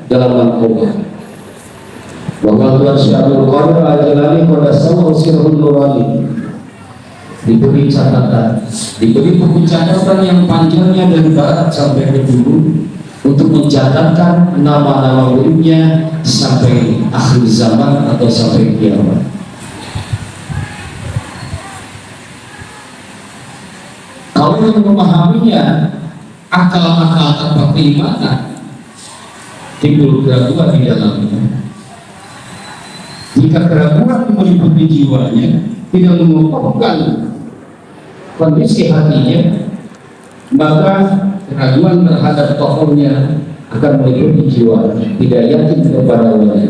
dalam Allah. Bahwa Tuhan Syaikhul Qadir Al-Jilani pada sama sirhul nurani diberi catatan, diberi buku catatan yang panjangnya dari barat sampai ke timur untuk mencatatkan nama-nama muridnya sampai akhir zaman atau sampai kiamat. Kalau yang memahaminya akal-akal tanpa keimanan timbul keraguan di dalamnya. Jika keraguan meliputi jiwanya, tidak mengumpulkan kondisi hatinya, maka keraguan terhadap tokohnya akan meliputi jiwanya, tidak yakin kepada wali.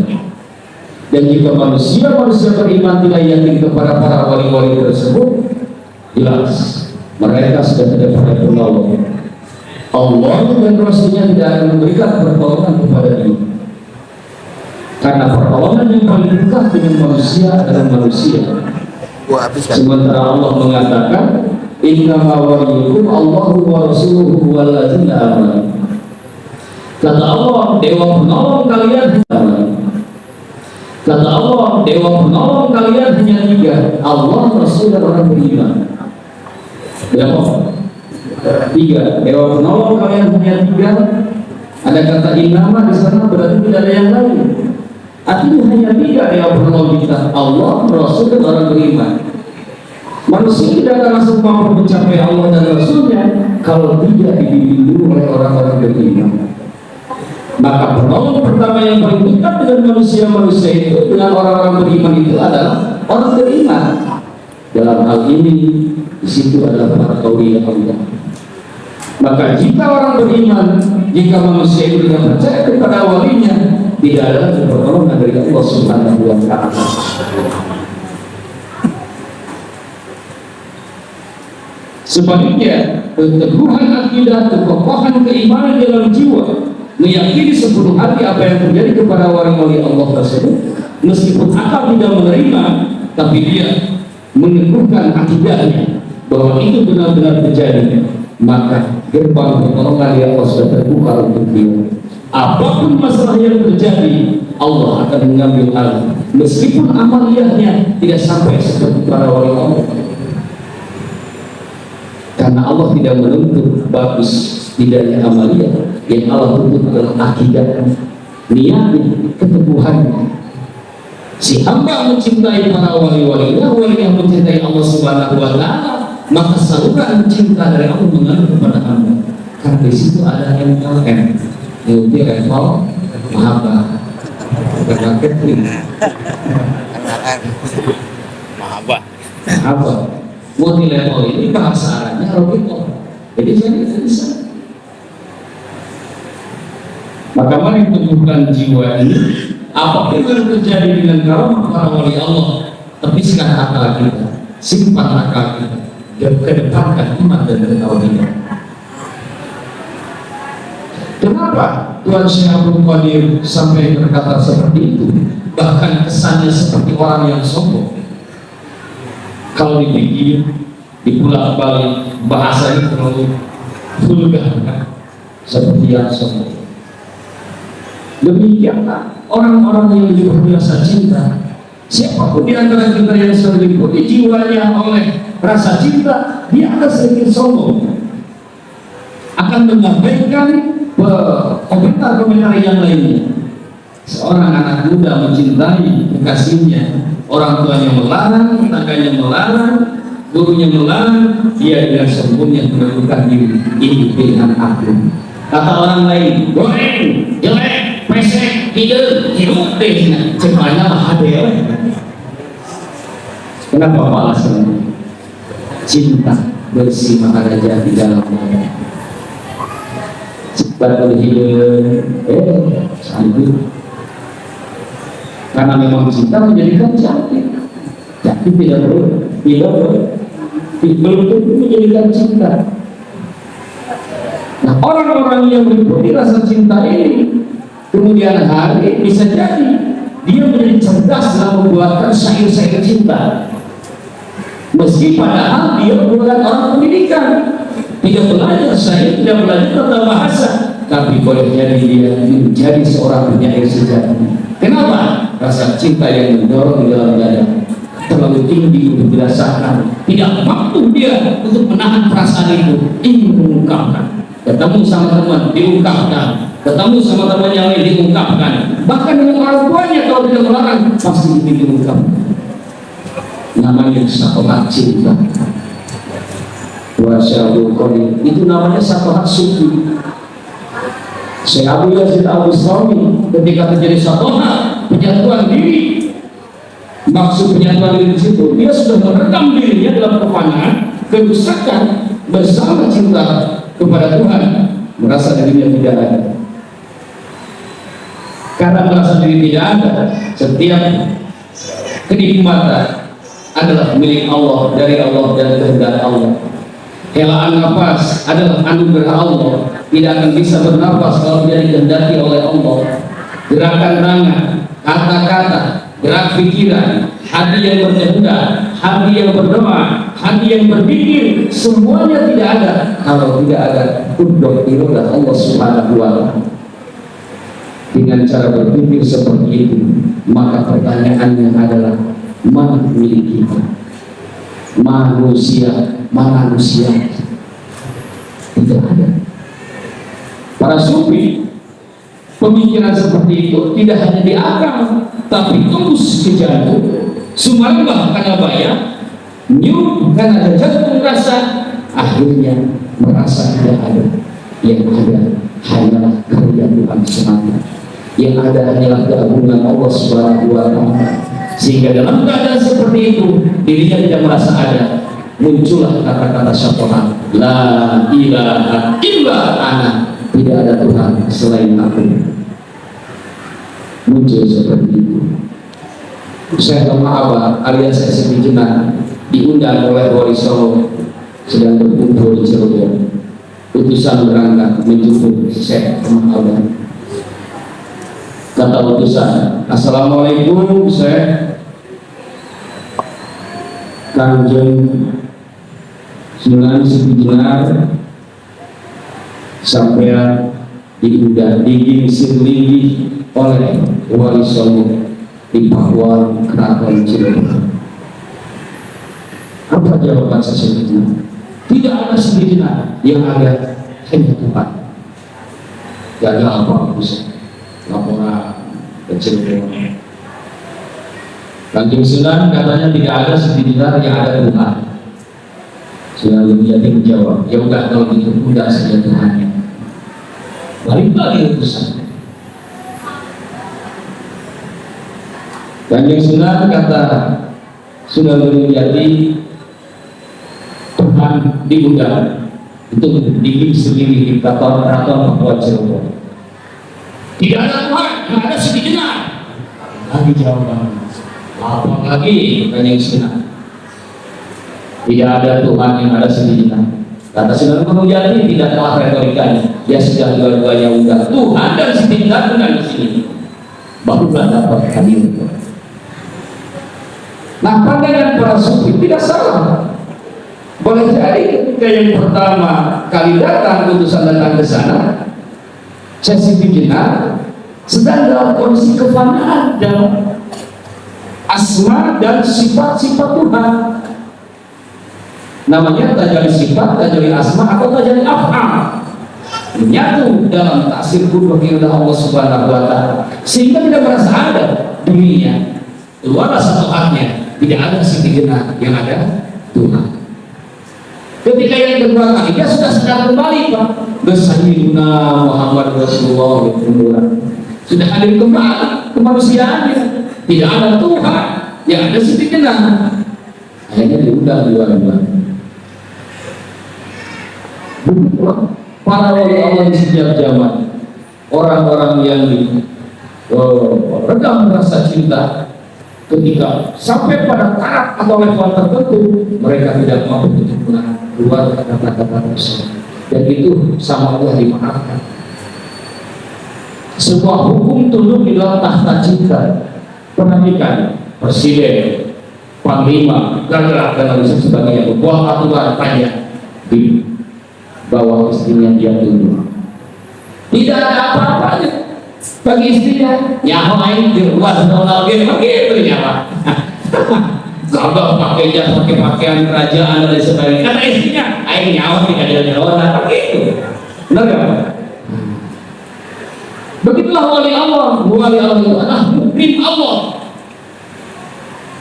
Dan jika manusia beriman tidak yakin kepada para wali-wali tersebut, jelas mereka sudah tidak pada penolong. Allah dan Rasulnya tidak akan memberikan pertolongan kepada dia. Karena pertolongan yang paling dekat dengan manusia adalah manusia. Sementara Allah mengatakan, innama waliyukum Allahu wa rasuluhu walladzina amanu. Kata Allah, dewa penolong kalian Kata Allah, dewa penolong kalian hanya tiga, Allah, Rasul, dan orang beriman. Berapa? Tiga. Dewa penolong kalian hanya tiga. Ada kata innama di sana, berarti tidak ada yang lain. Artinya hanya tiga dewa penolong kita, Allah, Rasul, dan orang beriman. Manusia tidak akan langsung mampu mencapai Allah dan Rasulnya kalau tidak dibimbing dulu oleh orang-orang beriman. Maka penolong pertama yang paling dekat dengan manusia itu, dengan orang-orang beriman itu adalah orang beriman. Dalam hal ini, di situ adalah para auliya Allah. Maka jika orang beriman, jika manusia itu tidak percaya kepada walinya, tidak ada pertolongan dari Allah Subhanahu wa Ta'ala. Sebaliknya, keteguhan akidah, kekokohan keimanan dalam jiwa, meyakini sepenuh hati apa yang terjadi kepada wali-wali Allah tersebut, meskipun akal tidak menerima, tapi dia meneguhkan akidahnya bahwa itu benar-benar terjadi, maka gerbang pertolongan yang Allah sudah terbuka untuk dia. Apapun masalah yang terjadi, Allah akan mengambil alih, meskipun amaliyahnya tidak sampai seperti para wali Allah. Karena Allah tidak menuntut bagus tidaknya amaliyah, yang Allah tuntut adalah akidah, niatnya, keteguhannya. Si hamba mencintai para wali-walinya, wali yang mencintai Allah Subhanahu wa Ta'ala, maka saluran cinta dari Allah mengalir kepada hamba. Karena di situ ada MLM, multi level mahabbah, bukan marketing. Mahabbah. Multi level ini bahasa Arabnya Rohito. Jadi jadi bisa. Maka mari teguhkan jiwa ini. Apapun yang terjadi dengan kaum para wali Allah, tepiskan akal kita, simpan akal kita, dan kedepankan iman dan ketauhidan. Kenapa Tuhan Syaikhul Qadir sampai berkata seperti itu? Bahkan kesannya seperti orang yang sombong. Kalau dipikir, dipulak-balik, bahasanya terlalu vulgar, seperti yang sombong. Demikianlah orang-orang yang luar biasa cinta. Siapapun di antara kita yang seliputi jiwanya oleh rasa cinta, dia akan sedikit sombong, akan mengabaikan komentar-komentar yang lainnya. Seorang anak muda mencintai kekasihnya, orang tuanya melarang, tetangganya melarang, gurunya melarang, dia dengan sombongnya menentukan diri, ini pilihan aku. Kata orang lain, goreng, jelek, pesek, hidup deh, cemanya mah ada. Kenapa alasannya? Cinta bersih maka raja di dalamnya. Cepat hidup, sanggup. Karena memang cinta menjadikan cantik, tapi tidak belum tentu menjadikan cinta. Nah, orang-orang yang meliputi rasa cinta ini, kemudian hari bisa jadi dia menjadi cerdas dalam membuatkan syair-syair cinta, meski padahal dia bukan orang pendidikan, tidak belajar syair, tidak belajar tata bahasa, tapi boleh jadi dia menjadi seorang penyair sejati. Kenapa? Rasa cinta yang mendorong di dalam dada terlalu tinggi untuk dirasakan, tidak mampu dia untuk menahan perasaan itu, ingin mengungkapkan. Ketemu sama teman diungkapkan, ketemu sama teman yang lain diungkapkan, bahkan dengan orang tuanya kalau tidak melarang pasti ingin diungkapkan. Namanya syafaat cinta. Wasyadul qadir, itu namanya syafaat sufi. Syekh Abu Yazid Al-Bustami ketika terjadi syafaat penyatuan diri, maksud penyatuan diri di situ dia sudah merekam dirinya dalam kefanaan, kerusakan bersama cinta kepada Tuhan, merasa dirinya tidak ada. Karena merasa diri tidak ada, setiap kenikmatan adalah milik Allah, dari Allah dan kehendak Allah. Helaan nafas adalah anugerah Allah, tidak akan bisa bernafas kalau tidak dikehendaki oleh Allah. Gerakan tangan, kata-kata, gerak pikiran, hati yang berkehendak, hati yang berdoa, hati yang berpikir, semuanya tidak ada kalau tidak ada kudrat irodah Allah Subhanahu wa ta'ala. Dengan cara berpikir seperti itu, maka pertanyaannya adalah mana milik kita? Manusia, mana manusia? Tidak ada. Para sufi pemikiran seperti itu tidak hanya di akal, tapi tembus ke jantung, sumarbah karena bayang, nyup karena ada jantung rasa, akhirnya merasa tidak ada. Yang ada hanyalah karya Tuhan semata. Yang ada hanyalah keagungan Allah Subhanahu wa ta'ala. Sehingga dalam keadaan seperti itu dirinya tidak merasa ada, muncullah kata-kata syafaat, la ilaha illa ana, tidak ada Tuhan selain aku. Muncul seperti itu. Saya Abah alias Syekh Jenar diundang oleh Wali Songo sedang berkumpul di Cirebon. Utusan berangkat menjemput Syekh Abah. Kata utusan, assalamualaikum Syekh. Kanjeng Sunan Jenar sampean diundang digingsir linggih oleh Wali Songo di Pakuan Keraton Cirebon. Apa jawaban Syekh Jenar? Tidak ada Syekh Jenar, yang ada hanya Tuhan. Gagal apa Syekh? Laporan ke Cirebon. Kanjeng Sunan katanya tidak ada sekitar yang ada Tuhan. Sunan Gunjati menjawab, ya udah kalau gitu udah saja Tuhannya. Balik lagi utusan. Kanjeng Sunan kata Sunan Gunjati, Tuhan diundang untuk dibikin sendiri di keraton Pakuan Cirebon. Tidak ada Tuhan, tidak ada sedikitnya. Lagi jawaban. Apa lagi Kanjeng Sunan? Tidak ada Tuhan yang ada sedikitnya. Kata Sunan Gunjati tidak kalah retorikanya. Ya sudah dua-duanya udah Tuhan dan sedikitnya benar di sini. Barulah dapat hadir. Nah, pandangan para sufi tidak salah. Boleh jadi ketika yang pertama kali datang utusan datang ke sana, Syekh Jenar sedang dalam kondisi kefanaan dan asma dan sifat-sifat Tuhan. Namanya tajali sifat, tajali asma atau tajali af'al, menyatu dalam taksir kudrat irodah Allah Subhanahu wa ta'ala, sehingga tidak merasa ada dirinya. Keluarlah satu haknya, tidak ada Syekh Jenar, yang ada Tuhan. Ketika yang kedua kali dia sudah sedang kembali, Pak. Sayyidina Muhammad Rasulullah sudah hadir kembali kemanusiaannya, tidak ada Tuhan, yang ada Syekh Jenar. Akhirnya diundang dua-dua. Para wali Allah di setiap zaman, orang-orang yang redam rasa cinta, ketika sampai pada taraf atau level tertentu, mereka tidak mampu untuk keluar kata-kata tersebut, dan itu sama Allah dimaafkan. Sebuah hukum tunduk di dalam tahta cinta. Perhatikan, presiden, panglima, gagah dan lain sebagainya berbuat aturan banyak di bawah istrinya dia tunduk. tidak ada apa-apanya bagi istrinya. Ya main di rumah lagi begitu ya Pak. Kalau pakai pakaian kerajaan dan sebagainya, kata istrinya, air nyawa tidak ada nyawa, begitu. Benar nggak Pak? Begitulah wali Allah. Wali Allah itu adalah mukmin Allah.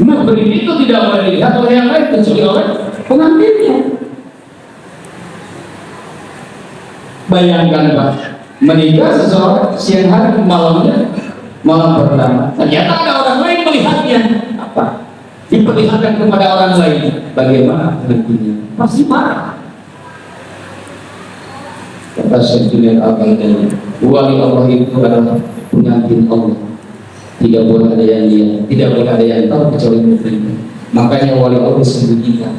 Mukmin itu tidak boleh dilihat oleh yang lain kecuali oleh pengantinnya. Bayangkan Pak, menikah seseorang siang hari malamnya malam pertama, ternyata ada orang lain melihatnya. Apa? Diperlihatkan kepada orang lain. Bagaimana nantinya? Pasti marah. Kata Syekh Junaid Al-Baghdadi, wali Allah itu adalah pengantin Allah. Tidak boleh ada yang dia, tidak boleh ada yang tahu kecuali mukmin. Makanya wali Allah disembunyikan.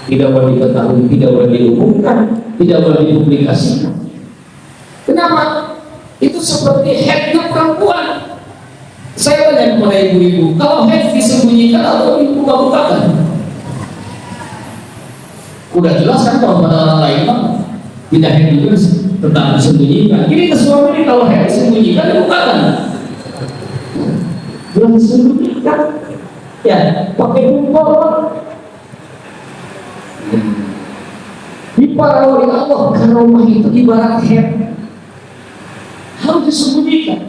Tidak boleh diketahui, tidak boleh diumumkan, tidak boleh dipublikasikan. Kenapa? Itu seperti headnya perempuan. Saya tanya kepada ibu-ibu, kalau head disembunyikan atau dibuka-bukakan? Udah jelas kan kalau pada orang lain Pak, tidak head itu tetap disembunyikan. Ini ke suami ini kalau head disembunyikan, dibukakan. Belum disembunyikan, ya pakai buka. Di para wali Allah, karomah itu ibarat head, harus disembunyikan.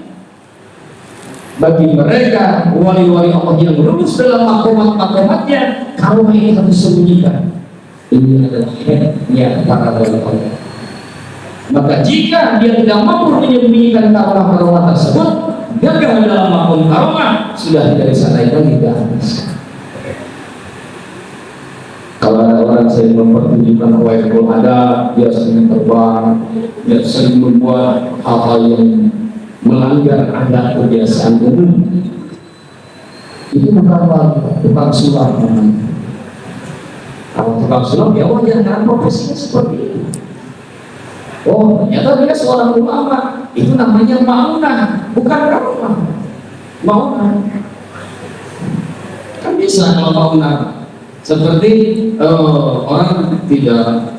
Bagi mereka wali-wali Allah yang lurus dalam makomat-makomatnya, karomah ini harus disembunyikan. Ini adalah headnya para wali Allah. Maka jika dia tidak mampu menyembunyikan karomah-karomah tersebut, gagal dalam makom karomah, sudah tidak bisa naik lagi ke atas. Kalau ada orang sering mempertunjukkan waibul ada, dia sering terbang, dia sering membuat hal-hal yang melanggar adat kebiasaan umum, itu bukan tukang sulap. Kalau tukang sulap ya wajar karena profesinya seperti itu. Oh ternyata dia seorang ulama, itu namanya maunah, bukan karomah. Maunah kan bisa kalau maunah seperti orang tidak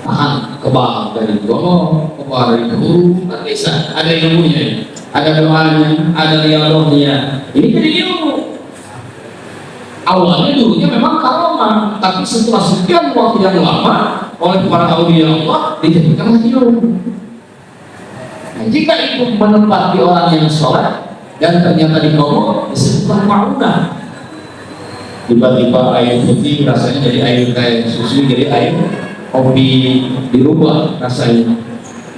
tahan kebal dari golong, kebal dari huru, kan bisa, ada ilmunya, ada doanya, ada riadohnya. Ini jadi ilmu. Awalnya dulunya memang karomah, tapi setelah sekian waktu yang lama oleh para aulia Allah dijadikanlah ilmu. Nah, jika itu menempati orang yang sholat dan ternyata dikomong, disebutkan maunah. Tiba-tiba air putih rasanya jadi air kayak susu, jadi air kopi dirubah rasanya.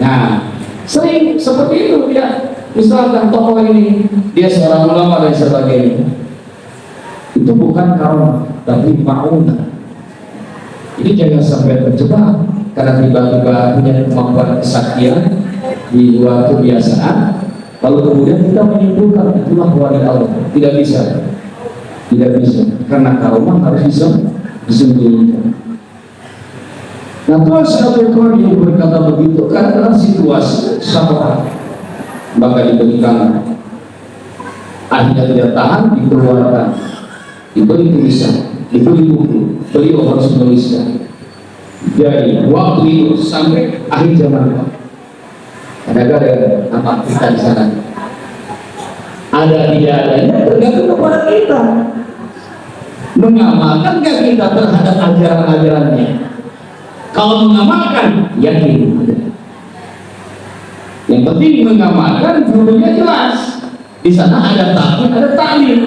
Nah, sering seperti itu ya. Misalkan tokoh ini dia seorang ulama dan sebagainya, itu bukan karomah, tapi maunah. Ini jangan sampai terjebak karena tiba-tiba punya kemampuan kesaktian di luar kebiasaan, lalu kemudian kita menyimpulkan itulah wali Allah. Tidak bisa, tidak bisa, karena karomah harus bisa disembunyikan. Nah, Tuhan Syaikhul Qadir berkata begitu karena situasi sama, maka diberikan, akhirnya tidak tahan, dikeluarkan, diberi tulisan, diberi buku, beliau harus menuliskan dari waktu itu sampai akhir zaman. Ada nama kita di sana, ada tidak adanya tergantung kepada kita. Mengamalkan nggak kita terhadap ajaran-ajarannya? Kalau mengamalkan, yakin. Yang penting mengamalkan, gurunya jelas. Di sana ada taklim, ada taklim,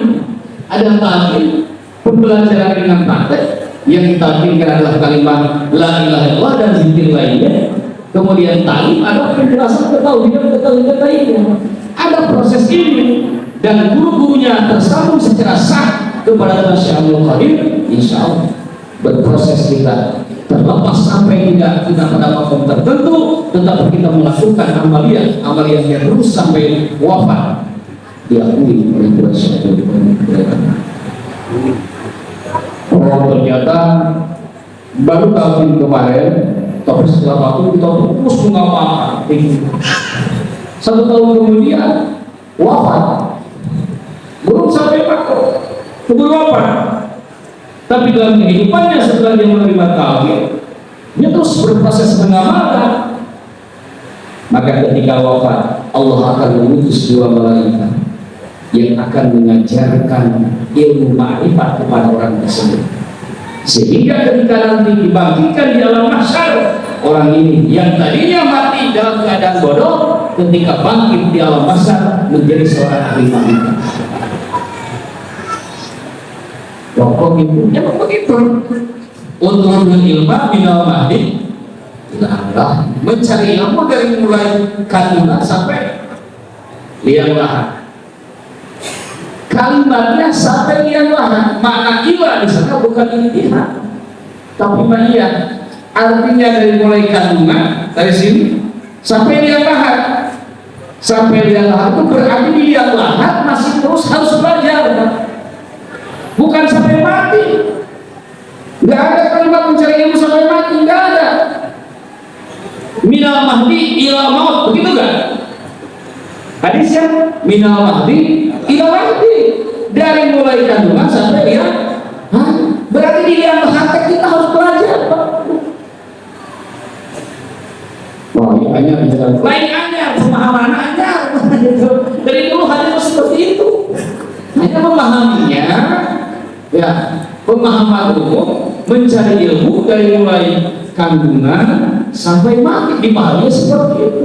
ada taklim pembelajaran dengan praktek. Yang ditaklimkan adalah kalimat la ilaha illallah dan zikir lainnya. Kemudian taklim ada penjelasan ketahuinya. Ada proses ini dan guru-gurunya tersambung secara sah kepada Tuhan Syaikhul Qadir. Insya Allah berproses kita terlepas sampai tidak kita pada makom tertentu, tetapi kita melakukan amalia yang terus sampai wafat diakui oleh Tuhan Syaikhul Qadir. Oh ternyata baru tahun kemarin, tapi setelah waktu kita terus mengamalkan ini. 1 tahun kemudian wafat, belum sampai waktu, belum wafat. Tapi dalam kehidupannya setelah dia menerima taklim, dia terus berproses mengamalkan. Maka ketika wafat, Allah akan mengutus dua malaikat yang akan mengajarkan ilmu ma'rifat kepada orang tersebut, sehingga ketika nanti dibangkitkan di alam mahsyar, orang ini yang tadinya mati dalam keadaan bodoh, ketika bangkit di alam mahsyar menjadi seorang ahli ma'rifat. Pokok itu, ya begitu. Untuk ilmu minal mahdi, nah, mencari ilmu dari mulai kandungan sampai liang lahat. Kalimatnya sampai liang lahat, makna ilah di sana bukan intihar, tapi ma'iyah. Artinya dari mulai kandungan dari sini sampai liang lahat. Sampai liang lahat itu berarti di liang lahat masih terus harus belajar, bukan sampai mati. Nggak ada kalimat mencari ilmu sampai mati, nggak ada. Minal mahdi ila maut, begitu kan? Hadisnya minal mahdi ila mahdi, dari mulai kandungan sampai dia, berarti di liang lahat kita harus belajar. Wah, ini hanya lain hanya pemahaman hanya dari dulu hanya seperti itu, hanya memahaminya, ya, pemahaman umum mencari ilmu dari mulai kandungan sampai mati dipahami seperti itu.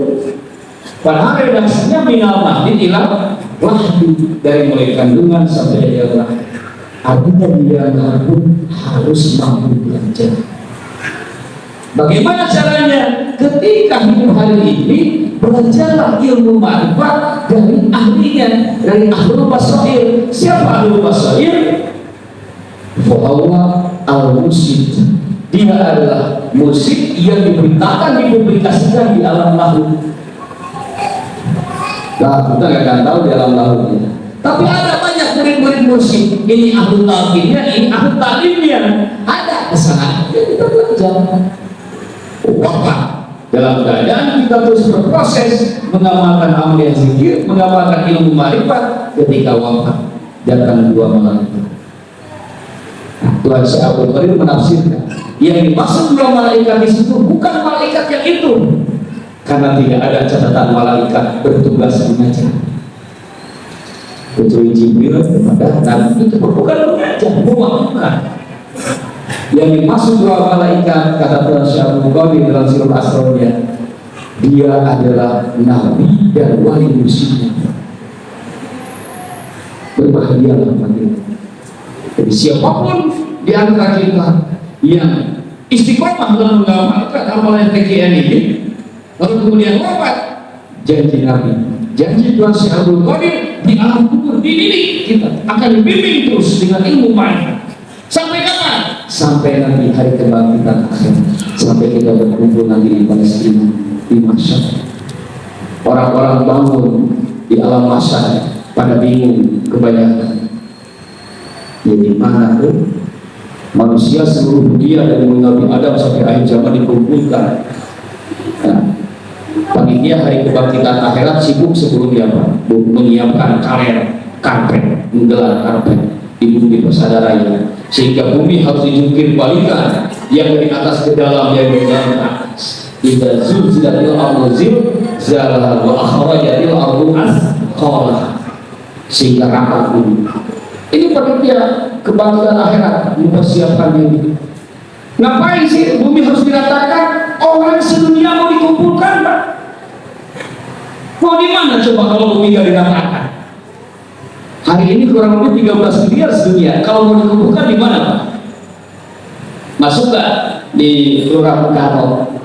Padahal redaksinya minal mahdi ila lahdi, dari mulai kandungan sampai dia lahir. Artinya dia pun harus mampu belajar. Bagaimana caranya? Ketika hidup hari ini, belajarlah ilmu ma'rifat dari ahlinya, dari ahlul basair. Siapa ahlul basair? Bahwa al-musid, dia adalah musik yang diberitakan, dipublikasikan di alam lahut. Nah, kita nggak akan tahu di alam lahutnya. Tapi ada banyak murid-murid musik. Ini ahli talqinnya, ini ahli taklimnya. Ada kesalahan, kita belajar. Wafat dalam keadaan kita terus berproses mengamalkan amal yang zikir, mengamalkan ilmu ma'rifat. Ketika wafat datang dua malaikat. Tuhan Syekh Abdul Qadir menafsirkan yang dimaksud dua malaikat di situ bukan malaikat yang itu, karena tidak ada catatan malaikat bertugas mengajar. Kecuali Jibril kepada Nabi itu bukan mengajar, bukan. Yang dimaksud dua malaikat, kata Tuhan Syekh Abdul Qadir dalam Sirul Asrornya, dia adalah Nabi dan wali musiknya. Berbahagialah bagi. Jadi siapapun di antara kita yang istiqomah dalam mengamalkan amalan TKN ini, lalu kemudian wafat, janji Nabi, janji Tuhan Syekh Abdul Qadir, di alam kubur dididik kita akan dibimbing terus dengan ilmu ma'rifat. Sampai kapan? Sampai nanti hari kebangkitan akhir, sampai kita berkumpul nanti di Palestina, di mahsyar. Orang-orang bangun di alam mahsyar pada bingung kebanyakan. Jadi mana tuh manusia seluruh dunia dari Nabi Adam sampai akhir zaman dikumpulkan. Nah, panitia hari kebangkitan akhirat sibuk sebelum dia menyiapkan karpet, menggelar karpet di bumi persaudaraan, sehingga bumi harus dijungkir balikan, yang dari atas ke dalam, yang dari dalam ke atas. Idza zulzilatil ardu zilzalaha wa akhrajatil ardu athqalaha, sehingga rapat bumi. Ini panitia kebangkitan akhirat mempersiapkan diri. Ngapain sih bumi harus diratakan? Orang sedunia mau dikumpulkan, Pak. Mau di mana coba kalau bumi gak diratakan? Hari ini kurang lebih 13 miliar sedunia. Kalau mau dikumpulkan di mana, Pak? Masuk gak di Kelurahan Karo?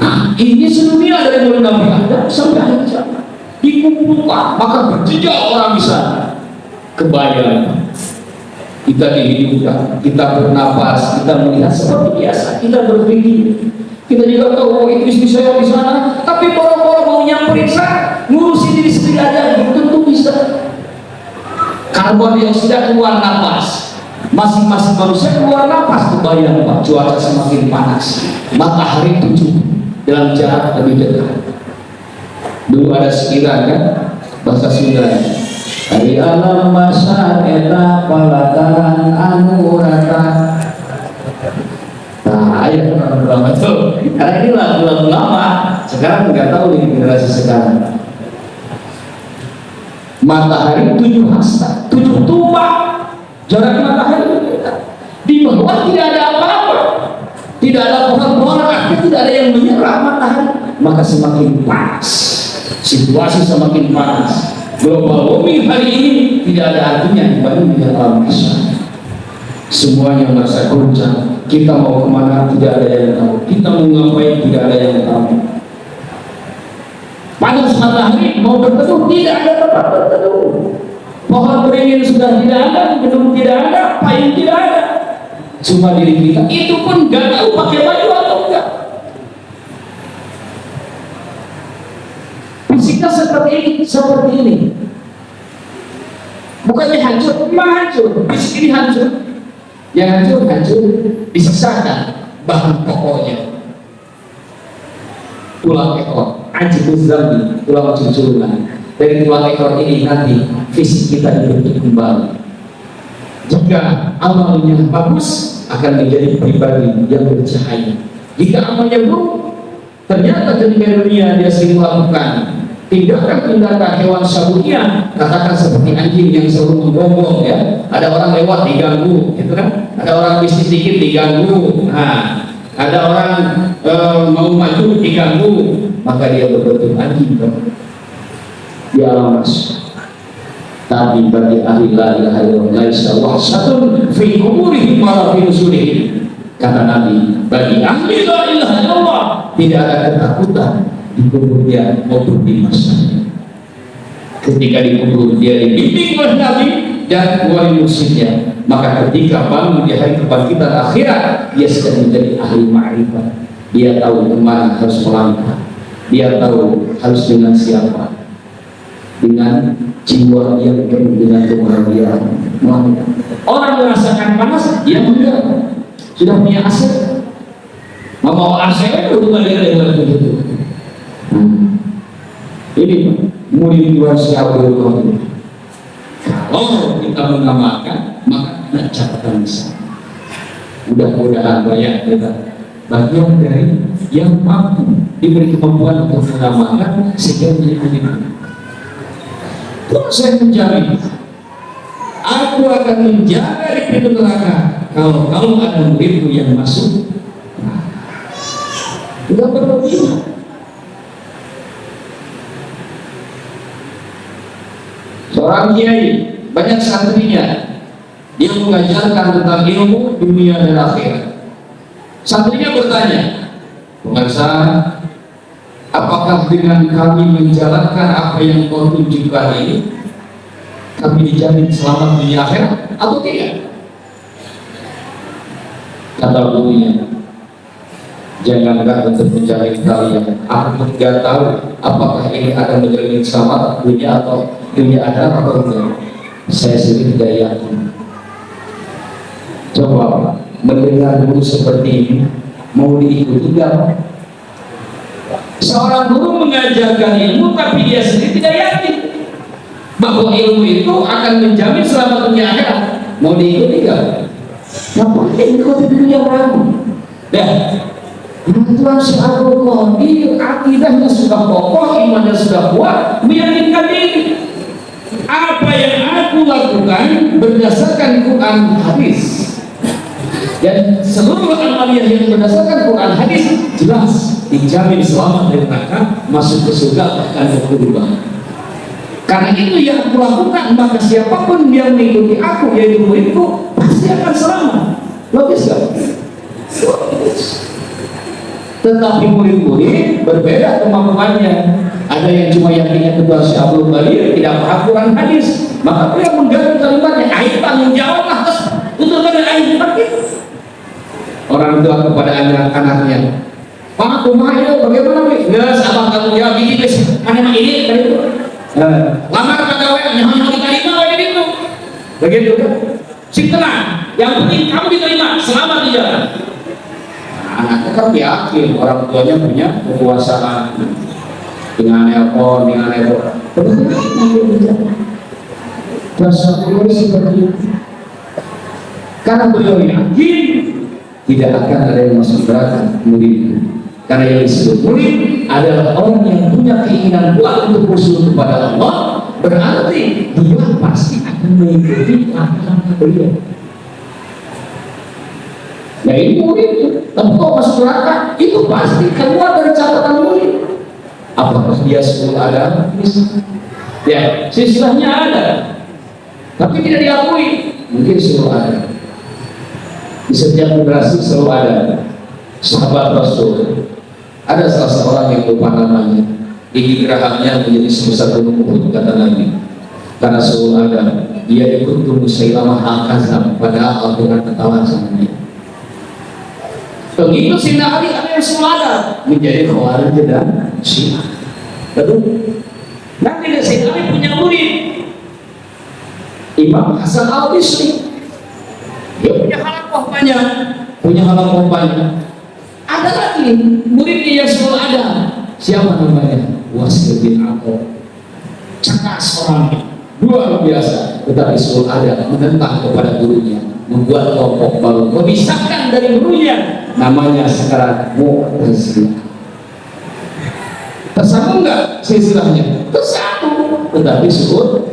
Nah, ini sedunia dari mulai Nabi Adam sampai akhir zaman dikumpulkan, maka berjejak orang bisa kebayang. Kita dihidupkan, kita bernapas, kita melihat seperti biasa, kita berpikir, kita juga tahu itu istri saya di sana, tapi boro-boro mau nyamperin saya, ngurusin diri sendiri aja, tentu bisa. Karbon dioksida keluar napas, masing-masing manusia keluar napas. Kebayang, Pak, cuaca semakin panas, matahari tujuh dalam jarak lebih dekat. Dulu ada sekitar kan bahasa Sunda, hari alam masa eta palataran anu rata. Nah, ayo lama tuh. Karena ini lagu-lagu lama. Sekarang nggak tahu nih generasi sekarang. Matahari 7 hasta, 7 tumpah. Jarak matahari di bawah tidak ada apa-apa, tidak ada pohon-pohon, tidak ada yang menyerang matahari, maka semakin panas, situasi semakin panas. Global warming hari ini tidak ada artinya dibanding dengan alam masyarakat. Semuanya merasa goncang. Kita mau kemana tidak ada yang tahu, kita mau ngapain tidak ada yang tahu. Panas matahari mau berteduh tidak ada tempat berteduh. Pohon beringin sudah tidak ada, gedung tidak ada, payung tidak ada. Cuma diri kita itu pun nggak tahu pakai baju atau enggak. Fisiknya seperti ini. Bukannya hancur, memang hancur. Fisik ini hancur. Yang hancur disisakan bahan pokoknya. Tulang ekor, ajibuz zambi, tulang cucuran. Dari tulang ekor ini nanti fisik kita dibentuk kembali. Jika amalnya bagus, akan menjadi pribadi yang bercahaya. Jika amalnya buruk, ternyata ketika dunia dia sering melakukan tindakan-tindakan hewan sabunia, katakan seperti anjing yang selalu menggonggong, ya. Ada orang lewat diganggu, gitu kan? Ada orang bisnis dikit diganggu. Nah, ada orang mau maju diganggu, maka dia berbentuk anjing, kan? Ya amas. Tapi bagi ahli la ilaha illallah laisa wahsatun fi quburihim wa fi nusurihim. Kata Nabi, bagi ahli la ilaha illallah tidak ada ketakutan di kuburnya maupun di masanya. Ketika dikubur dia dibimbing oleh Nabi dan wali mursyidnya, maka ketika bangun di hari kebangkitan akhirat, dia sudah menjadi ahli ma'rifat. Dia tahu kemana harus melangkah, dia tahu harus dengan siapa, dengan jiwa yang penuh dengan kebahagiaan. Orang merasakan panas, dia enggak, sudah punya aset, mau aset itu bukan dia begitu. Ini murid dua Syaikhul Qadir. Kalau kita mengamalkan, maka ada catatan besar. Mudah-mudahan banyak kita bagian dari yang mampu diberi kemampuan untuk mengamalkan sehingga menjadi murid. Saya menjamin, aku akan menjaga di pintu neraka kalau ada muridmu yang masuk. Tidak berlebihan. Seorang kiai, banyak santrinya, dia mengajarkan tentang ilmu dunia dan akhirat. Santrinya bertanya, pemirsa, apakah dengan kami menjalankan apa yang kau tunjukkan ini, kami dijamin selamat dunia akhirat atau tidak? Kata gurunya, janganlah untuk mencari kalian, aku tidak tahu apakah ini akan menjamin selamat dunia atau dunia ada atau enggak. Saya sendiri tidak yakin. Coba mendengar guru seperti ini, mau diikuti enggak? Seorang guru mengajarkan ilmu tapi dia sendiri tidak yakin bahwa ilmu itu akan menjamin selamat dunia akhirat. Mau diikuti enggak? Ngapain ikuti dunia orang? Dah. Tuhan Syaikhul Qadir, akidahnya sudah kokoh, imannya sudah kuat, meyakinkan diri. Apa yang aku lakukan berdasarkan Quran hadis, dan seluruh amaliyah yang berdasarkan Quran hadis jelas dijamin selamat dari neraka, masuk ke surga bahkan ke surga. Karena itu yang aku lakukan, maka siapapun yang mengikuti aku yaitu muridku pasti akan selamat. Logis gak? Logis. Tetapi murid-murid berbeda kemampuannya. Ada yang cuma yakinnya kedua Syaikhul Qadir, tidak paham Quran hadis, maka dia mengganti kalimatnya, ayo tanggung jawab atas untuk ayo seperti itu. Orang tua kepada anaknya, Pak, rumah itu bagaimana? Nggak, sama tanggung jawab ini guys, anak ini dari itu. Lamar pegawai, nyawa diterima dari itu. Begitu kan? Sing tenang, yang penting kamu diterima, selamat di jalan. Anaknya kan yakin orang tuanya punya kekuasaan dengan nelpon, bahasa beliau seperti itu. Karena beliau yakin tidak akan ada yang masuk neraka murid. Karena yang disebut murid adalah orang yang punya keinginan kuat untuk usul kepada Allah, berarti dia pasti akan mengikuti langkah beliau. Ya ini murid itu, tapi kalau masuk neraka itu pasti keluar dari catatan murid. Apakah dia suruh ada? Ya, silsilahnya ada, tapi tidak diakui. Mungkin suruh ada. Di setiap generasi selalu ada sahabat Rasul. Ada salah seorang yang lupa namanya, gigi gerahaknya menjadi sebesar gunung Uhud, kata Nabi, karena selalu ada. Dia ikut Musailamah Al-Kadzdzab, padahal Al-Quran ketawa sama dia. Begitu Sayyidina Ali ada yang selalu ada, menjadi Khawarij dan Syiah. Betul? Nanti Sayyidina Ali punya murid Imam Hasan Al-Bisri. Dia punya halakoh banyak, Ada lagi muridnya yang selalu ada. Siapa namanya? Wasil bin Aqil. Cerdas orangnya, luar biasa, tetapi selalu ada menentang kepada gurunya, membuat kelompok baru, memisahkan dari gurunya, namanya sekarang Mu'tazilah. Tersambung nggak silsilahnya? Tersambung, tetapi sebut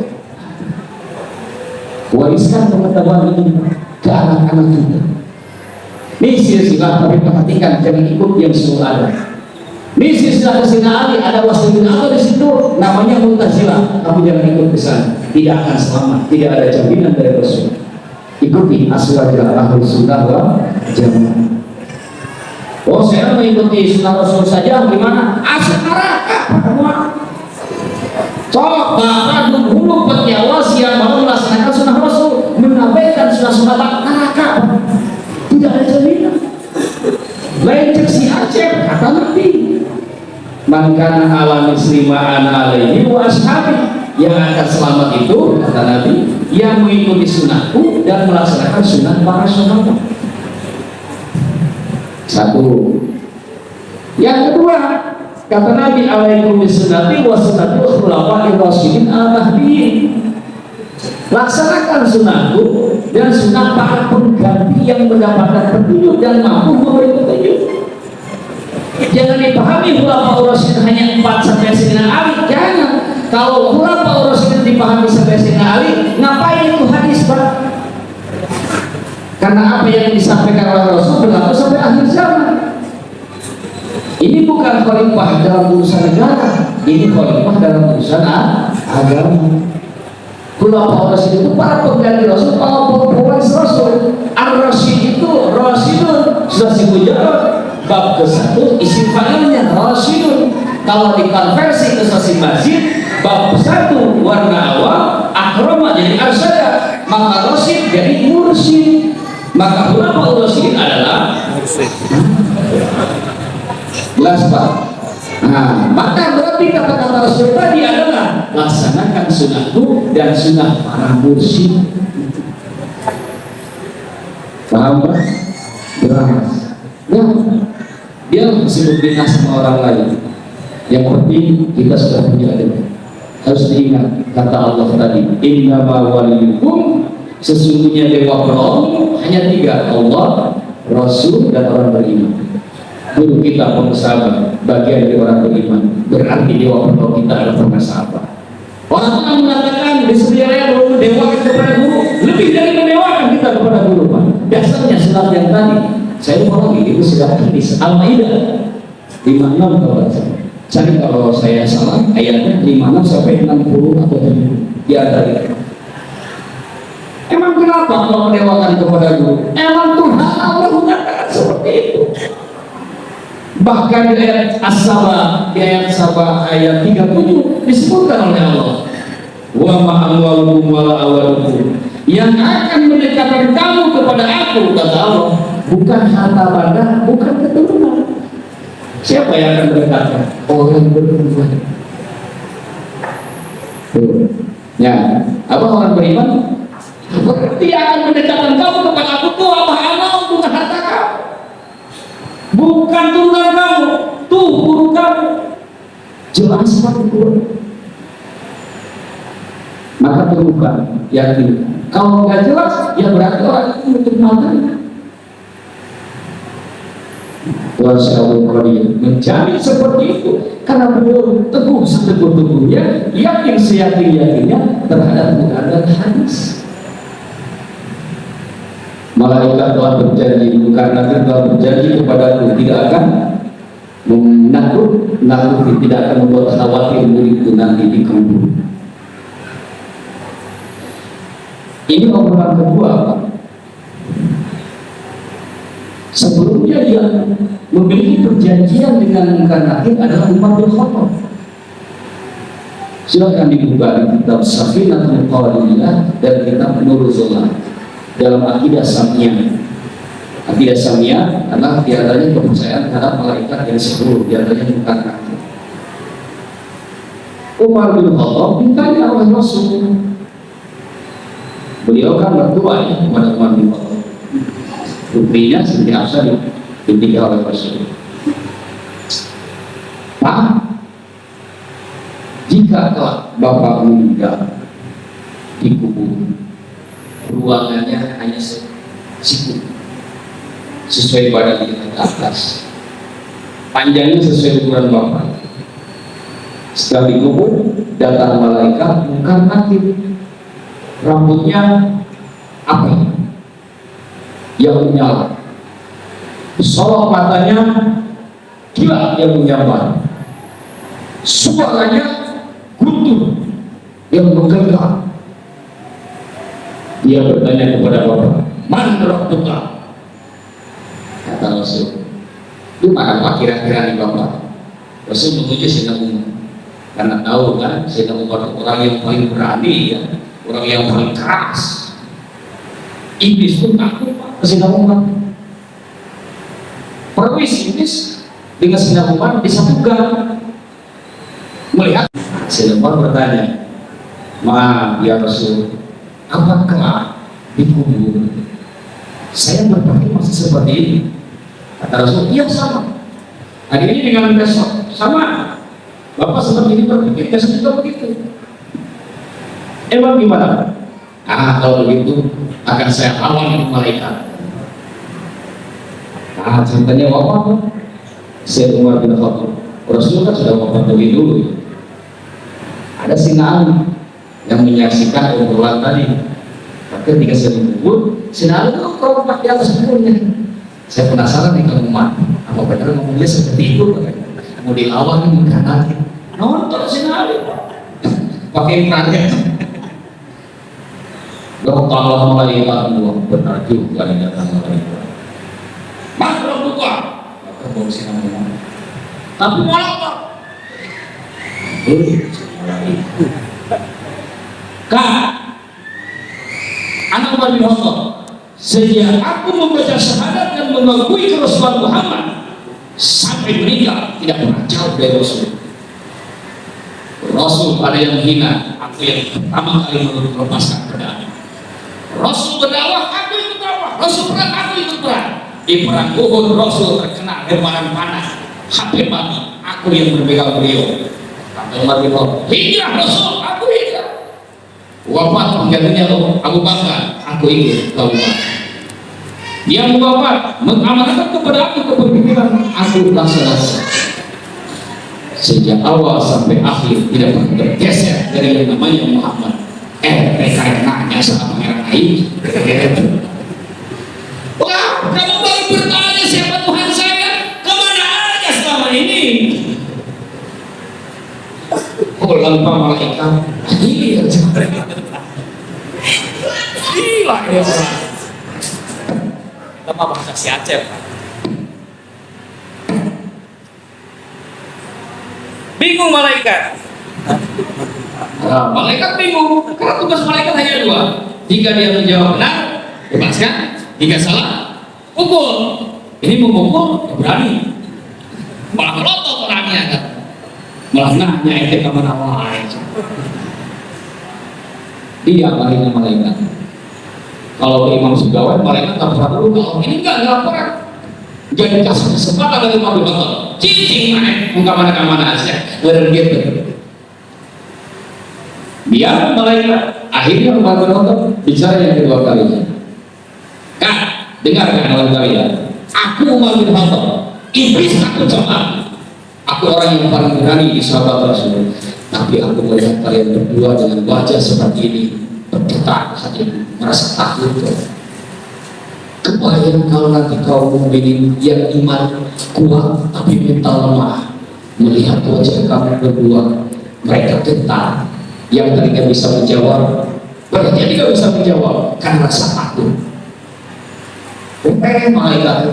wariskan pengetahuan ini ke anak-anak kita. Ini silsilah, tapi perhatikan jangan ikut yang selalu ada. Ini silsilah Sayyidina Ali, ada Wasil bin Aqil di situ, namanya Mu'tazilah, tapi jangan ikut ke sana, tidak akan selamat, tidak ada jaminan dari Rasul. Ikuti aswaja ahli sunnah wal jamaah. Oh, saya mengikuti sunnah Rasul saja, gimana? Asal neraka. Coba dulu penyawas yang mau melaksanakan sunnah Rasul, mengabaikan sunnah neraka. Tidak ada jaminan. Lain cek si Aceh, kata Nabi. Mangkana ala mislima ana alaihi wa ashabi. Yang akan selamat itu, kata Nabi, yang mengikuti sunnahku dan melaksanakan sunnah para sahabat. Satu. Yang kedua, kata Nabi, alaikum bisunnati wa sunnati khulafa'ir rasyidin al-mahdiyyin. Laksanakan sunnahku dan sunnah para pengganti yang mendapatkan petunjuk dan mampu memberi petunjuk. Jangan dipahami khulafa'ur rasyidin hanya 4 sampai 9 Ali, jangan. Kalau khulafa'ur rasyidin dipahami sampai 9 Ali, ngapain itu hadis, Pak? Karena apa yang disampaikan oleh Rasul berlaku sampai akhir zaman. Ini bukan khalifah dalam urusan negara, ini khalifah dalam urusan agama. Khulafa'ur rasyidin itu para pengganti Rasul, para pewaris Rasul. Ar-Rasyid itu Rasyidun, sudah dibujarah. Bab ke-1 isim fa'ilnya Rasyidun. Kalau dikonversi ke sasi masjid, bab 1 warna awal akroma jadi arsyada, maka Rasyid jadi mursyid. Maka khulafa'ur rasyidin adalah mursyid. Jelas, Pak? Nah, maka berarti kata-kata Rasul tadi adalah laksanakan sunnahku dan sunnah para mursyid. Paham, Pak? Jelas. Ya, dia sibuk bina sama orang lain. Yang penting kita sudah punya adab. Harus diingat kata Allah tadi, innama waliyukum, sesungguhnya dewa penolong hanya 3, Allah, Rasul, dan orang beriman. Guru kita pengusaha bagian dari orang beriman, berarti dewa penolong kita adalah pengusaha. Orang yang mengatakan di sebenarnya bahwa mendewakan kepada guru lebih dari mendewakan kita kepada guru, Pak. Dasarnya surat yang tadi saya mau lagi itu sudah hadis Al-Maidah 56 kalau saya. Cari kalau saya salah ayatnya 56 sampai 60 atau 70 di antara itu. Emang kenapa kalau mendewakan kepada guru? Emang Tuhan Allah mengatakan seperti itu. Bahkan di ayat As-Saba, di ayat Saba ayat 37 disebutkan oleh Allah, wa ma'amwalukum wa la'awalukum, yang akan mendekatkan kamu kepada aku, kata Allah, bukan harta benda, bukan keturunan. Siapa yang akan mendekatkan? Orang beriman. Ya, apa orang beriman? Berarti akan mendekatkan kamu kepada aku tuh apa amal, bukan harta kamu, bukan turunan kamu, tuh guru kamu. Jelas banget guru. Maka terbuka, yakin. Kalau nggak jelas, ya berarti orang itu untuk materi. Wasya'ul qadir menjadi seperti itu karena beliau teguh seteguh-teguhnya, yakin seyakin-yakinnya terhadap keadaan hadis. Malaikat telah berjanji, karena telah berjanji kepadaku tidak akan menakut, tidak akan membuat khawatir muridku nanti di kubur. Ini obrolan kedua, Pak. Sebelumnya dia memiliki perjanjian dengan Munkar Nakir adalah Umar bin Khattab. Silakan dibuka di kitab Safinatul Qadiriyah dan kitab Nurul Zola dalam akidah Samiyah. Akidah Samiyah adalah diantaranya kepercayaan terhadap malaikat yang seluruh, diantaranya Munkar Nakir. Umar bin Khattab ditanya oleh Rasul. Beliau kan berdoa ya kepada Umar bin Khattab. Putrinya Siti Hafsah ditinggal oleh Rasul. Pak, jika kelak bapak meninggal di kubur, ruangannya hanya siku sesuai badan di atas, panjangnya sesuai ukuran bapak. Setelah dikubur, datang malaikat Munkar Nakir, rambutnya apa? Yang menyala, sorot matanya kilat yang menyambar, suaranya guntur yang menggegar. Dia bertanya kepada bapak, "Man rabbuka?" Kata Rasul, "Itu mana Pak kira-kira nih bapak?" Rasul memuji Sayyidina Umar karena tahu kan Sayyidina Umar orang yang paling berani ya, orang yang paling keras. Iblis pun takut Pak Sayyidina Umar. Perwis iblis dengan Sayyidina Umar disatukan. Melihat Sayyidina Umar bertanya, "Maaf ya Rasul, apakah di kubur saya berpikir masih seperti ini?" Kata Rasul, "Iya sama. Hari ini dengan besok sama. Bapak seperti ini berpikir, besok juga begitu." Emang gimana? Kalau begitu akan saya lawan malaikat. Contohnya wafat Sayyid Umar bin Khattab. Rasul kan sudah wafat lebih dulu ya. Ada Sayyidina Ali yang menyaksikan obrolan tadi. Ketika saya dikubur, Sayyidina Ali itu kalau di atas kuburnya. Saya penasaran nih kalau Umar, apa benar ngomongnya seperti itu? Mau dilawan Munkar Nakir. Nonton Sayyidina Ali pakai perangkat. Datanglah malaikat Allah, benar juga ini datang malaikat. Maka buka, maka baru Sayyidina Umar. Tapi malaikat, Kak, anak Umar bin Khattab, sejak aku membaca syahadat dan mengakui kerasulan Muhammad sampai meninggal tidak pernah jauh dari Rasul. Rasul ada yang hina, aku yang pertama kali melepaskan pedang. Rasul berdakwah, aku ikut dakwah. Rasul perang, aku ikut perang. Di perang Uhud, Rasul terkena lemparan panah, hampir mati. Aku yang berpegang beliau. Kata Umar bin Khattab, "Hijrah Rasul, aku hijrah." Wafat penggantinya Abu Bakar, aku ikut ke Umar. Dia wafat, mengamanatkan kepada aku kepemimpinan, aku laksanakan. Sejak awal sampai akhir tidak pernah bergeser dari yang namanya Muhammad. Mereka nanya sama Pangeran Aing. Wah, kamu baru bertanya siapa Tuhan saya? Kemana aja selama ini? Lempar malaikat. Iya, gila ya. Kita mah bahasa si Aceh. Bingung malaikat. Malaikat bingung, karena tugas malaikat hanya dua. Jika dia menjawab benar, bebaskan. Jika salah, pukul. Ini memukul, berani. Malah melotot orangnya kan. Malah nanya itu kemana aja. Dia malaikat malaikat. Kalau Imam Sugawai, malaikat tak pernah dulu. Kalau ini enggak laporan. Jadi kasih kesempatan dari Imam Sugawai. Cicing mana, muka mana aja. Gitu. Dia malaikat. Akhirnya Umar bin Khattab bicara yang kedua kalinya. Kak, dengarkan oleh kalian. Aku Umar bin Khattab Iblis takut sama aku, orang yang paling berani di sahabat Rasul. Tapi aku melihat kalian berdua dengan wajah seperti ini, bergetar hati, merasa takut. Kebayang kalau nanti kaum mukminin yang iman kuat tapi mental lemah, melihat wajah kamu berdua, mereka gentar. Yang tadinya bisa menjawab, berarti tidak bisa menjawab karena rasa takut. Malaikat.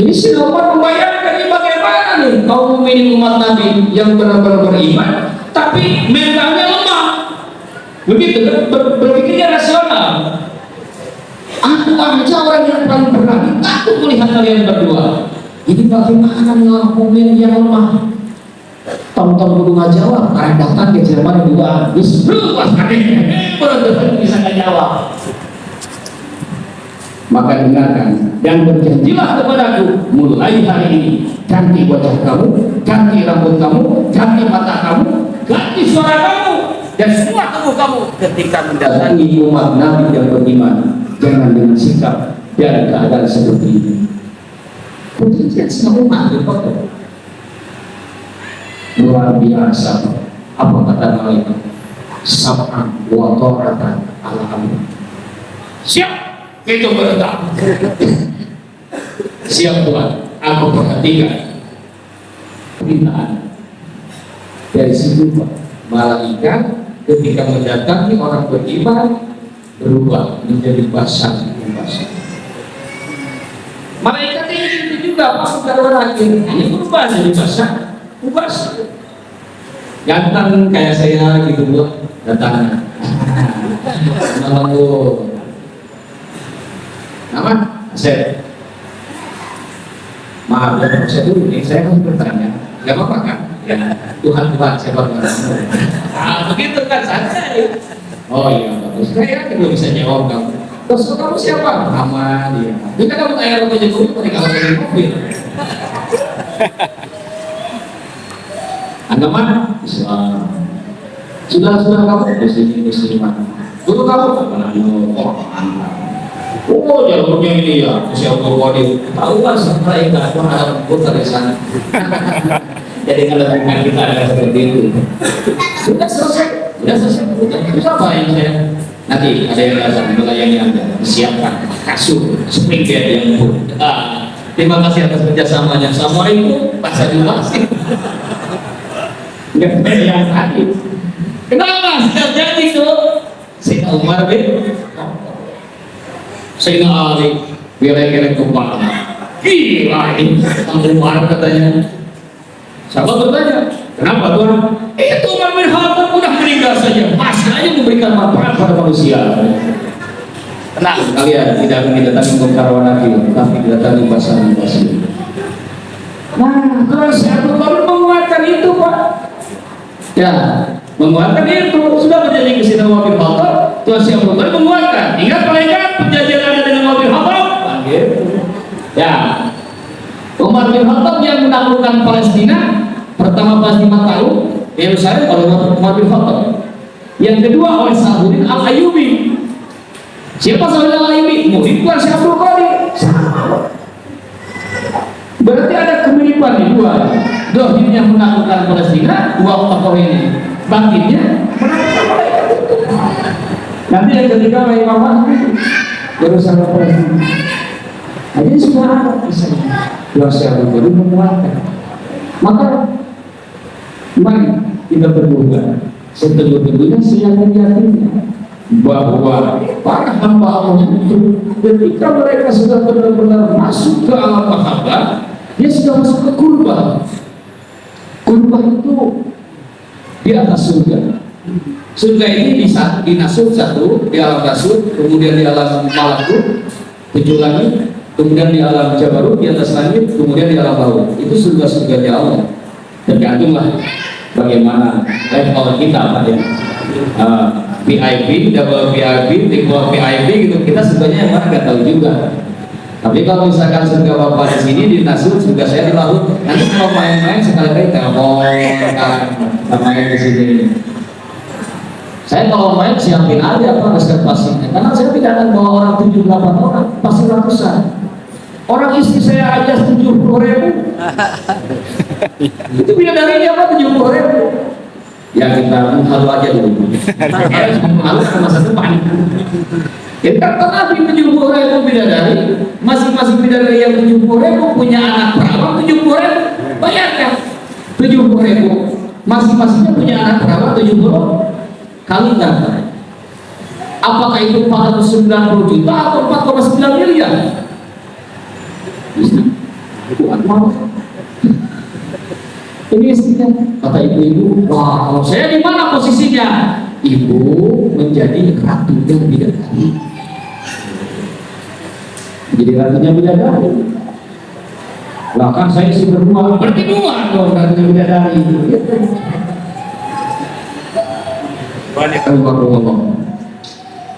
Jadi Sayyidina Umar membayangkan ini bagaimana nih kaum mukminin umat Nabi yang benar-benar beriman, tapi mentalnya lemah. Begitu, berpikirnya rasional. Aku aja orang yang paling berani, takut melihat kalian berdua. Ini bagaimana nih orang mukmin yang lemah? Tonton kudu nggak jawab, karena datang ke Jerman dua, justru pas kadang bisa nggak jawab. Maka dengarkan dan berjanjilah kepadaku, mulai hari ini ganti wajah kamu, ganti rambut kamu, ganti mata kamu, ganti suara kamu dan semua tubuh kamu ketika mendatangi umat Nabi yang beriman. Jangan dengan sikap dan keadaan seperti ini. Perjanjian sama umat luar biasa. Apa kata malaikat? Sab'an wa ta'atan ala amri. Siap, itu berentak. Siap Tuhan, aku perhatikan perintah dari situ. Malaikat ketika mendatangi orang beriman berubah menjadi basah. Malaikat ini itu juga masuk ke orang akhir, ini berubah jadi basah. Ubas ganteng kayak saya gitu loh, datang nama lu nama saya, maaf ya saya dulu nih, saya harus bertanya, nggak apa-apa kan ya, Tuhan siapa Tuhan? Begitu kan santai. Oh iya bagus, saya belum bisa jawab kamu. Terus kamu siapa? Nama dia. Jika kamu tanya rumahnya dulu, tadi kalau dari mobil. Agama Islam. Sudah kamu musliman. Guru kamu oh jalurnya ini ya, siapa kode tahu kan sampai enggak ada putar di sana. Jadi kalau dengan kita ada seperti itu, sudah selesai. Itu apa yang saya nanti ada yang datang melayani Anda, siapkan kasur spring bed yang mudah. Terima kasih atas kerjasamanya. Assalamualaikum. Bahasa juga sih. Nggak yang tadi. Kenapa? Setiap janji tuh Sayyidina Umar bin Sayyidina Ali geleng-geleng kepala. Gila ini Umar katanya. Sahabat bertanya, kenapa Tuhan? Itu Umar bin Khattab udah meninggal saja, masih aja memberikan manfaat pada manusia. Tenang, kalian tidak mendatangi bongkar Nabi, tapi didatangi pasangan pasir. Nah, kalau saya baru menguatkan itu Pak. Ya, menguatkan itu sudah berjanji ke Sayyidina Umar bin Khattab, Tuhan siap baru menguatkan. Ingat malaikat perjanjian Anda dengan Umar bin Khattab? Ya, Umar bin Khattab yang menaklukkan Palestina pertama pas 5 tahun Yerusalem oleh Umar bin Khattab. Yang kedua oleh Salahuddin Al-Ayyubi. Siapa Salahuddin Al-Ayyubi? Murid Tuan Syekh Abdul Qadir. Berarti ada kemiripan di dua. Dohirnya menaklukkan Palestina, dua tokoh ini. Batinnya menaklukkan mereka. Nanti yang ketiga oleh Imam Mahdi Yerusalem Palestina. Jadi sudah ada kisahnya. Tuan Syekh Abdul Qadir menguatkan. Maka mari kita berdoa seteguh-teguhnya seyakin-yakinnya bahwa para hamba Allah itu ketika mereka sudah benar-benar masuk ke alam mahabbah, dia sudah masuk ke kurbah. Kurbah itu di atas surga. Surga ini bisa dinasut satu di alam nasut, kemudian di alam malakut 7 langit, kemudian di alam jabarut di atas langit, kemudian di alam laut. Itu surga-surga Allah. Tergantunglah bagaimana level kita Pak ya. VIP, double VIP, triple VIP gitu. Kita sebenarnya yang mana nggak tahu juga. Tapi kalau misalkan surga Bapak di sini di Nasut, surga saya di laut. Nanti kalau main-main sekali-kali telepon kan main di sini. Saya kalau main siapin aja apa reservasinya. Karena saya tidak akan bawa orang 7-8 orang, pasti ratusan. Orang istri saya aja 70.000. Itu bidadarinya apa 70.000? Ya kita menghalu aja dulu. Menghalu ke masa depan. Kita tetapi 70.000 bidadari, masing-masing bidadari yang 70.000 punya anak perawan 70.000. Bayangkan 70.000, masing-masingnya punya anak perawan 70 kali kan? Apakah itu 490 juta atau 4,9 miliar? Kuat mau. Ini istrinya, kata ibu-ibu, wah kalau saya di mana posisinya? Ibu menjadi ratu yang bidadari. Jadi ratunya bidadari. Bahkan saya isi berdua, berarti dua dong ratunya bidadari.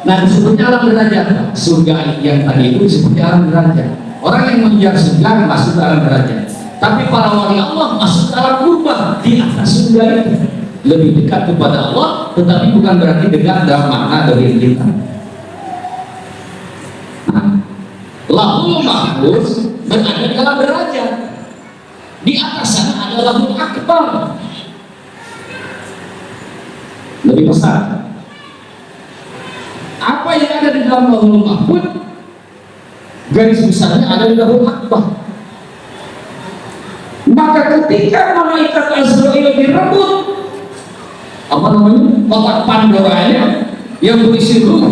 Nah disebutnya alam derajat. Surga yang tadi itu disebutnya alam derajat. Orang yang mengejar surga masuk ke alam derajat. Tapi para wali Allah masuk ke alam kurba di atas surga itu. Lebih dekat kepada Allah, tetapi bukan berarti dekat dalam makna dari kita. Nah, lahul mahfuz berada dalam derajat. Di atas sana ada lahul akbar, lebih besar. Apa yang ada di dalam lahul mahfuz, garis besarnya ada di lahul akbar. Maka ketika malaikat Azrail direbut, apa namanya, kotak Pandoranya yang berisi ruh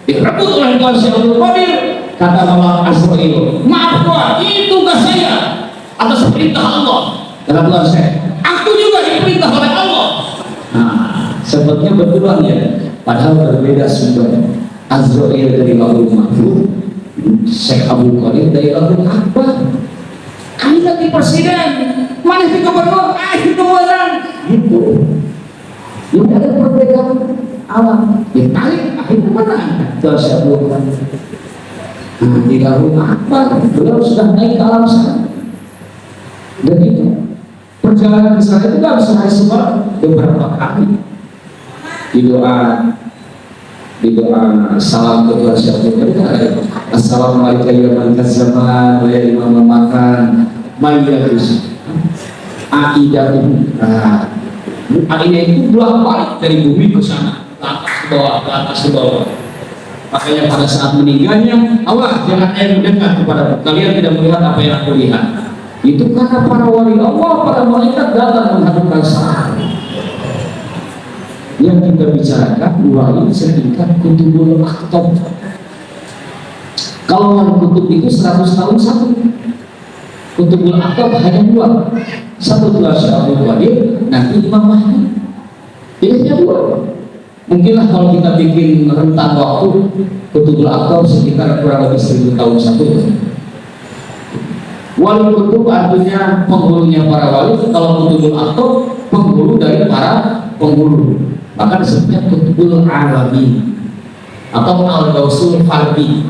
direbut oleh Tuhan Abdul Qadir, kata malaikat Azrail, maaf Tuhan, ini tugas saya atas perintah Allah. Kata Tuhan saya, aku juga diperintah oleh Allah. Nah, sebetulnya betulan ya, padahal berbeda sumber. Azrail dari lahul mahfuz, Syekh Abdul Qadir dari lahul akbar. Ini lagi presiden, mana si gubernur, itu orang gitu. Ini ada perbedaan alam. Ditarik, akhirnya mana? Dosa bukan. Nah, di lahul akbar, beliau sudah naik ke alam sana. Dan itu perjalanan ke sana itu nggak bisa semua beberapa kali. Di doa salam ke Tuhan Syekh. Assalamualaikum warahmatullahi wabarakatuh. Ya imam makan mayyatus aidatum. Akhirnya itu bolak balik dari bumi ke sana, ke atas ke bawah, ke atas ke bawah. Makanya pada saat meninggalnya, awas jangan air mendekat kepada kalian, tidak melihat apa yang aku lihat. Itu karena para wali Allah, para malaikat datang menghadapkan saat. Yang kita bicarakan wali setingkat kutubul aktab. Kalau yang kutub itu 100 tahun satu, kutubul aktab hanya 2. Satu Tuhan Syekh Abdul Qadir, nanti Imam Mahdi. Ini hanya 2. Mungkinlah kalau kita bikin rentang waktu kutubul aktab sekitar kurang lebih 1000 tahun satu. Wali kutub artinya penghulunya para wali. Kalau kutubul aktab penghulu dari para penghulu. Maka disebutnya kutubul alami atau al-gausul fardi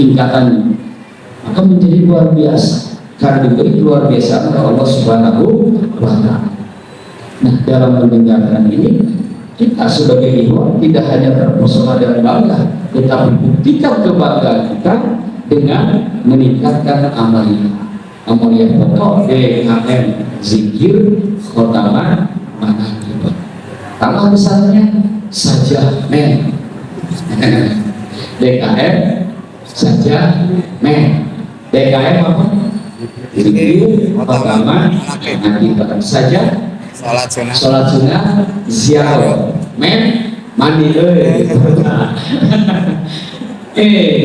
tingkatannya. Maka menjadi luar biasa karena diberi luar biasa oleh Allah Subhanahu wa Ta'ala. Nah, dalam mendengarkan ini kita sebagai ikhwan tidak hanya terpesona dan bangga, tetapi buktikan kebanggaan kita dengan meningkatkan amalia pokok DKM zikir khotamah manaqib. Kalau misalnya saja DKM saja DKM apa? Zikir khotamah manaqib saja. Sholat sunnah ziarah mandi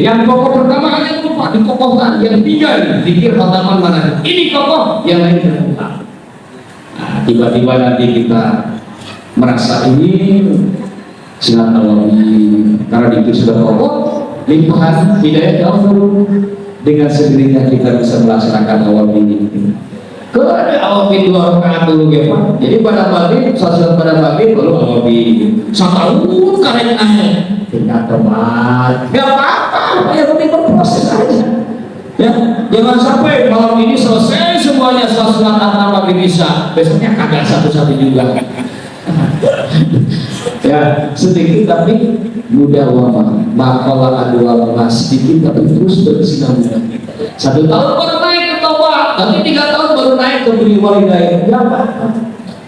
yang pokok pertama kalian lupa dikokohkan, yang 3 zikir khotamah manaqib. Ini kokoh, yang lain terbuka. Nah, tiba-tiba nanti kita merasa ini sunat nawawi karena itu sudah kokoh, limpahan hidayah jauh dengan sendirinya kita bisa melaksanakan awal ini. Ada awal 2 rakaat dulu ya. Jadi pada pagi, salat pada pagi baru awal 1 tahun karena tinggal teman. Gak apa-apa, yang penting berproses aja. Ya, jangan sampai malam ini selesai semuanya salat antara bisa, besoknya kagak satu-satu juga. Ya, sedikit tapi mudah wafat. makalah adua emas sedikit tapi terus berkesinambungan. 1 tahun baru naik ke taubat, tapi 3 tahun baru naik ke beri walidain. Kenapa?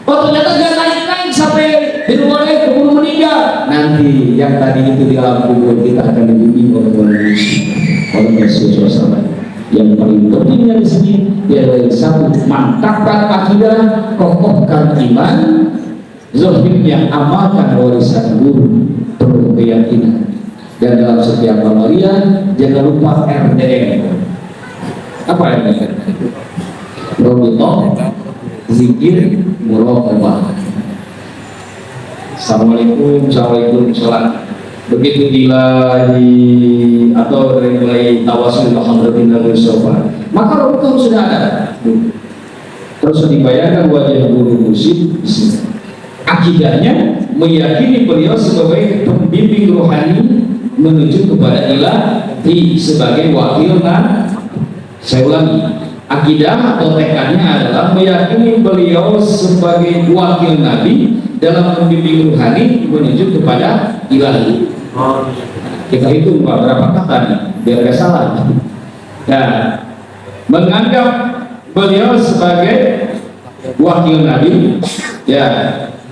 Oh ternyata dia naik sampai beri walidain keburu meninggal. Nanti yang tadi itu di alam kubur kita akan dibimbing oleh Rasulullah SAW. Yang paling pentingnya di sini yaitu satu, mantapkan akidah, kokohkan iman, zahirnya amalkan warisan guru, penuh keyakinan. Dan dalam setiap amalia jangan lupa RDM. Apa RDM? Robitoh, zikir, muraqabah. Assalamualaikum, assalamualaikum, salam. Begitu ilahi atau dari mulai tawasul hadratin Nabi Sofa, maka Robitoh sudah ada. Terus dibayangkan wajah guru musik di sini. Akidahnya meyakini beliau sebagai pembimbing rohani menuju kepada ilahi sebagai wakil Nabi. Saya ulangi, akidah atau tekadnya adalah meyakini beliau sebagai wakil Nabi dalam membimbing rohani menuju kepada ilahi. Kita hitung Pak, berapa kata nih biar gak salah. Nah, menganggap beliau sebagai wakil Nabi, ya,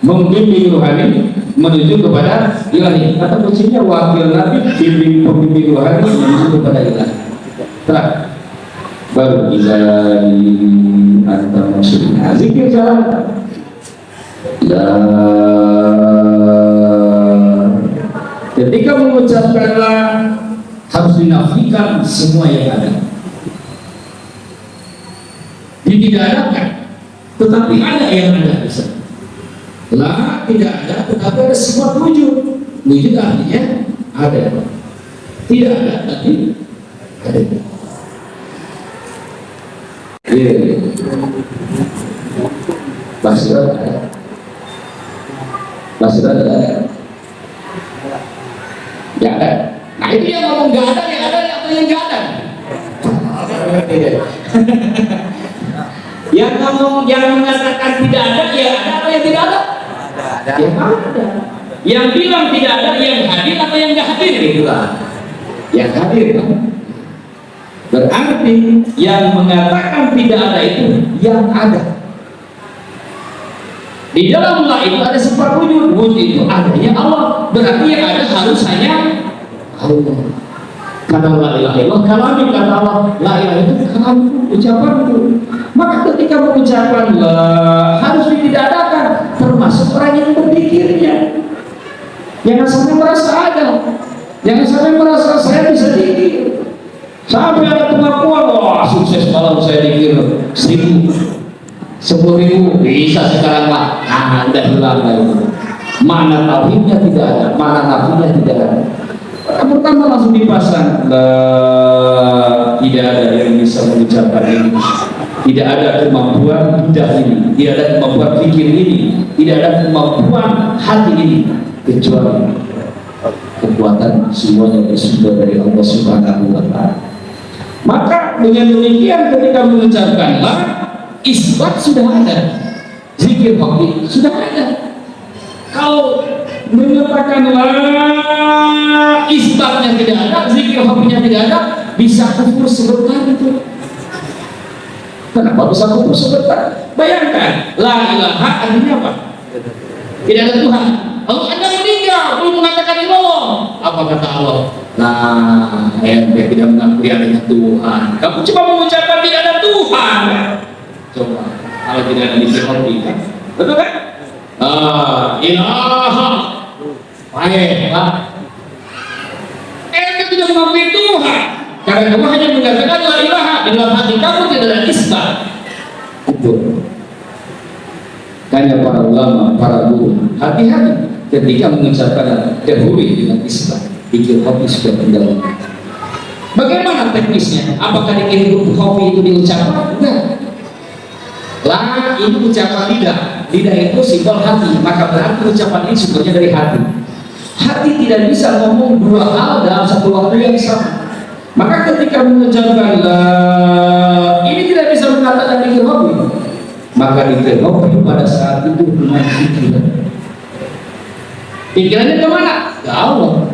membimbing rohani menuju kepada ilahi. Kata kuncinya wakil Nabi, pembimbing rohani menuju kepada ilahi. Terus baru ilahi antar maksudnya zikir jalan. Ya, ketika mengucapkanlah harus dinafikan semua yang ada. Ditidakadakan, tetapi ada yang ada. Lah tidak ada, tetapi ada sifat wujud. Wujud artinya ada. Tidak ada, tapi ada. Basirat ada. Basirat ada. Ya ada. Nah itu yang ngomong nggak ada, yang ada atau yang nggak ada? Yang ngomong, yang mengatakan tidak ada, yang ada atau yang tidak ada? Yang ada. Yang bilang tidak ada, yang hadir atau yang nggak hadir? Itulah. Yang hadir. Berarti yang mengatakan tidak ada itu yang ada. Di dalam Allah itu ada sifat wujud. Wujud itu adanya Allah. Berarti yang ada harus hanya Allah. Karena la ilaha illallah kalami, kata Allah, la ilaha itu kalamku, ucapanku. Maka ketika mengucapkan la harus ditidakadakan, termasuk orang yang berpikirnya. Jangan sampai merasa ada. Jangan sampai merasa saya bisa dikir. Sampai ada pengakuan, wah sukses malam saya dikir 1000, 10.000 bisa sekarang Pak. Nah, udah hilang lagi. Mana tauhidnya tidak ada, mana nafinya tidak ada. Pertama langsung dipasang, tidak ada yang bisa mengucapkan ini. Tidak ada kemampuan lidah ini, tidak ada kemampuan pikir ini, tidak ada kemampuan hati ini, kecuali kekuatan semuanya bersumber dari Allah Subhanahu wa Ta'ala. Maka dengan demikian ketika mengucapkan la, isbat sudah ada, zikir hobi sudah ada. Kalau menyatakan la, isbatnya tidak ada, zikir hobinya tidak ada, bisa kufur sebentar itu. Kenapa bisa kufur sebentar? Bayangkan, la ilaha artinya apa? Tidak ada Tuhan. Lalu Anda meninggal, belum mengatakan ilallah. Apa kata Allah? Nah, ente tidak mengakui adanya Tuhan. Kamu cuma mengucapkan tidak ada Tuhan. Coba, kalau tidak ada zikir hobi, betul kan? Ilaha, baik, Pak. Ente tidak mengakui Tuhan. Karena kamu hanya mengatakan la ilaha, di dalam hati kamu tidak ada isbat. Betul. Hanya para ulama, para guru, hati-hati ketika mengucapkan dahului dengan isbat. Pikir hobi sudah tinggal. Bagaimana teknisnya? Apakah dikir hobi itu diucapkan? Enggak. La ini ucapan lidah. Lidah itu simbol hati. Maka berarti ucapan ini sumbernya dari hati. Hati tidak bisa ngomong dua hal dalam satu waktu yang sama. Maka ketika mengucapkan la, ini tidak bisa mengatakan pikir hobi. Maka pikir hobi pada saat itu dengan pikiran. Pikirannya kemana? Ke Allah.